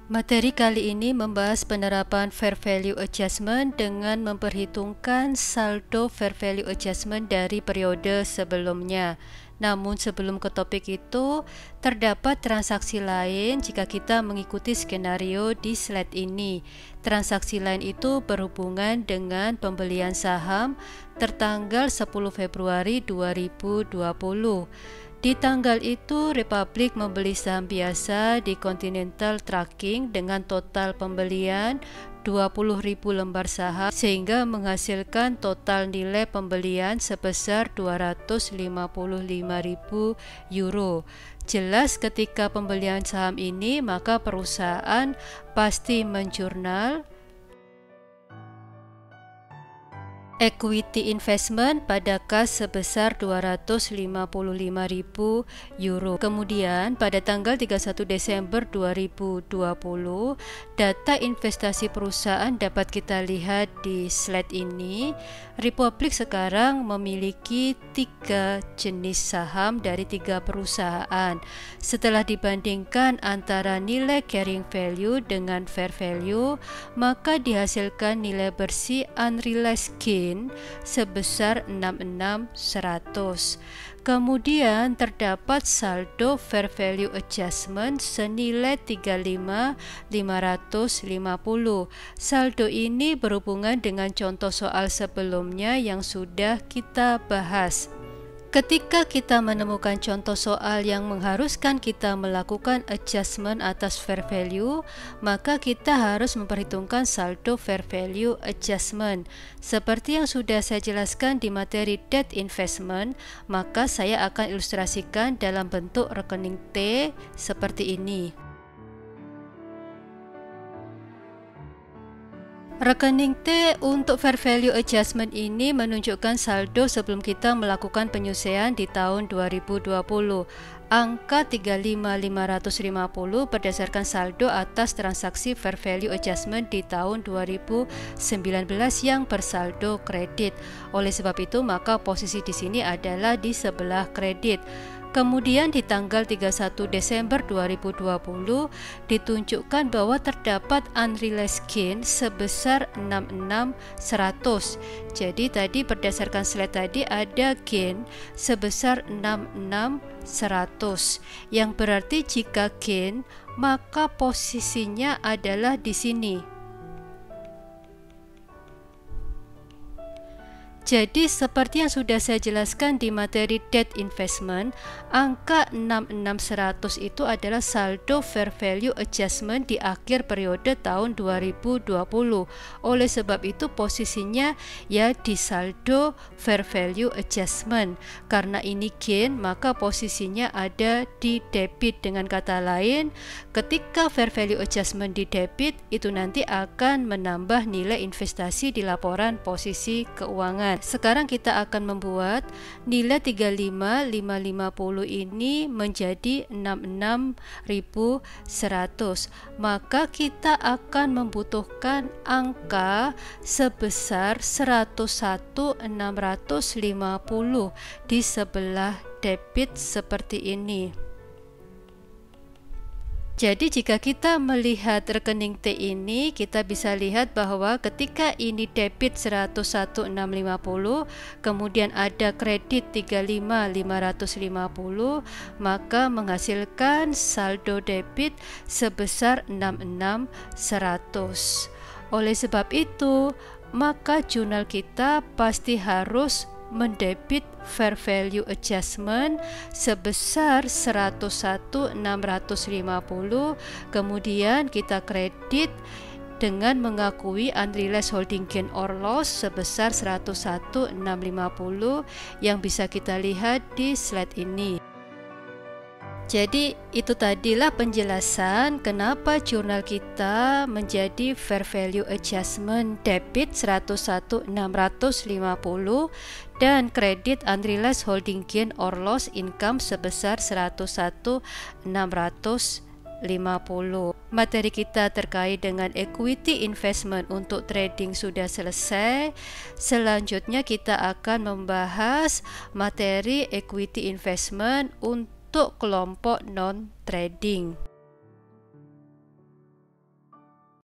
Materi kali ini membahas penerapan Fair Value Adjustment dengan memperhitungkan saldo Fair Value Adjustment dari periode sebelumnya. Namun sebelum ke topik itu, terdapat transaksi lain jika kita mengikuti skenario di slide ini. Transaksi lain itu berhubungan dengan pembelian saham tertanggal 10 Februari 2020. Di tanggal itu, Republik membeli saham biasa di Continental Trucking dengan total pembelian 20.000 lembar saham sehingga menghasilkan total nilai pembelian sebesar 255.000 euro. Jelas ketika pembelian saham ini maka perusahaan pasti menjurnal equity investment pada kas sebesar 255.000 euro. Kemudian pada tanggal 31 Desember 2020, data investasi perusahaan dapat kita lihat di slide ini. Republik sekarang memiliki 3 jenis saham dari 3 perusahaan. Setelah dibandingkan antara nilai carrying value dengan fair value, maka dihasilkan nilai bersih unrealized gain sebesar 66.100. Kemudian terdapat saldo fair value adjustment senilai 35.550. Saldo ini berhubungan dengan contoh soal sebelumnya yang sudah kita bahas. Ketika kita menemukan contoh soal yang mengharuskan kita melakukan adjustment atas fair value, maka kita harus memperhitungkan saldo fair value adjustment. Seperti yang sudah saya jelaskan di materi debt investment, maka saya akan ilustrasikan dalam bentuk rekening T seperti ini. Rekening T untuk fair value adjustment ini menunjukkan saldo sebelum kita melakukan penyelesaian di tahun 2020. Angka 35.550 berdasarkan saldo atas transaksi fair value adjustment di tahun 2019 yang bersaldo kredit. Oleh sebab itu, maka posisi di sini adalah di sebelah kredit. Kemudian di tanggal 31 Desember 2020 ditunjukkan bahwa terdapat unrealized gain sebesar 66.100. Jadi tadi berdasarkan slide tadi ada gain sebesar 66.100, yang berarti jika gain maka posisinya adalah di sini. Jadi seperti yang sudah saya jelaskan di materi debt investment, angka 66.100 itu adalah saldo fair value adjustment di akhir periode tahun 2020. Oleh sebab itu posisinya ya di saldo fair value adjustment. Karena ini gain, maka posisinya ada di debit. Dengan kata lain, ketika fair value adjustment di debit, itu nanti akan menambah nilai investasi di laporan posisi keuangan. Sekarang kita akan membuat nilai 35.550 ini menjadi 66.100. Maka kita akan membutuhkan angka sebesar 101.650 di sebelah debit seperti ini. Jadi jika kita melihat rekening T ini, kita bisa lihat bahwa ketika ini debit 101.650, kemudian ada kredit 35.550, maka menghasilkan saldo debit sebesar 66.100. Oleh sebab itu, maka jurnal kita pasti harus mendebit fair value adjustment sebesar 101.650, kemudian kita kredit dengan mengakui unrealized holding gain or loss sebesar 101.650 yang bisa kita lihat di slide ini. Jadi itu tadilah penjelasan kenapa jurnal kita menjadi fair value adjustment debit 101.650 dan kredit unrealized holding gain or loss income sebesar 101.650. Materi kita terkait dengan equity investment untuk trading sudah selesai. Selanjutnya kita akan membahas materi equity investment untuk kelompok non-trading.